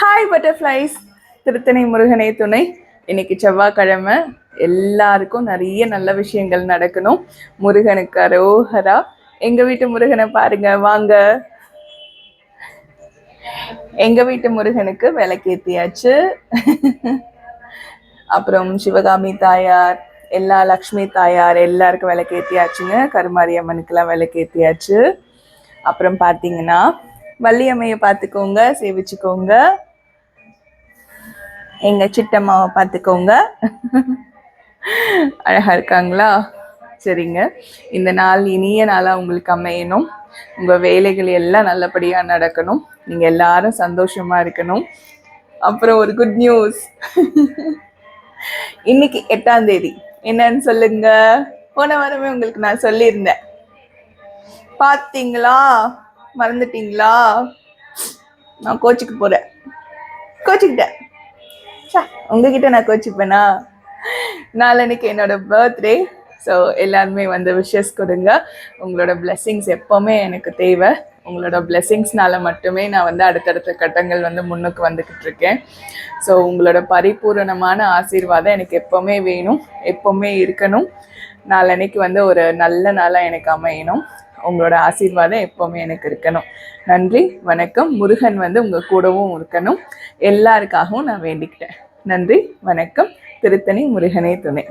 Hi butterflies, Tiruttani முருகனே துணை. இன்னைக்கு செவ்வாய்க்கிழமை, எல்லாருக்கும் நிறைய நல்ல விஷயங்கள் நடக்கணும். முருகனுக்கு அரோஹரா. எங்க வீட்டு முருகனை பாருங்க வாங்க. எங்க வீட்டு முருகனுக்கு விளக்கேத்தியாச்சு. அப்புறம் சிவகாமி தாயார், எல்லா லக்ஷ்மி தாயார் எல்லாருக்கும் விளக்கேத்தியாச்சுங்க. கருமாரியம்மனுக்கெல்லாம் விளக்கேத்தியாச்சு. அப்புறம் பார்த்தீங்கன்னா வள்ளியம்மையை பார்த்துக்கோங்க, சேவிச்சுக்கோங்க. எங்க சிட்டம்மாவை பார்த்துக்கோங்க. அழகா இருக்காங்களா? சரிங்க. இந்த நாள் இனிய நாளா உங்களுக்கு அமையணும். உங்க வேலைகள் எல்லாம் நல்லபடியா நடக்கணும். நீங்க எல்லாரும் சந்தோஷமா இருக்கணும். அப்புறம் ஒரு குட் நியூஸ், இன்னைக்கு 8ஆம் தேதி. என்னன்னு சொல்லுங்க. போன வாரமே உங்களுக்கு நான் சொல்லியிருந்தேன், பார்த்தீங்களா? மறந்துட்டீங்களா? நான் கோச்சுக்கு போறேன். கோச்சுக்கிட்டேன். உங்ககிட்ட நான் கோச்சிப்பேனா? நாளைக்கு என்னோட பர்த்டே. ஸோ எல்லாருமே வந்து விஷஸ் கொடுங்க. உங்களோட பிளெஸ்ஸிங்ஸ் எப்போவுமே எனக்கு தேவை. உங்களோட பிளெஸ்ஸிங்ஸ்னால மட்டுமே நான் வந்து அடுத்தடுத்த கட்டங்கள் வந்து முன்னுக்கு வந்துக்கிட்டு இருக்கேன். ஸோ உங்களோட பரிபூரணமான ஆசீர்வாதம் எனக்கு எப்போவுமே வேணும், எப்போவுமே இருக்கணும். நாளைக்கு வந்து ஒரு நல்ல நாளாக எனக்கு அமையணும். உங்களோட ஆசீர்வாதம் எப்போவுமே எனக்கு இருக்கணும். நன்றி, வணக்கம். முருகன் வந்து உங்கள் கூடவும் இருக்கணும். எல்லாருக்காகவும் நான் வேண்டிக்கிட்டேன். நன்றி, வணக்கம். திருத்தணி முருகனே துணை.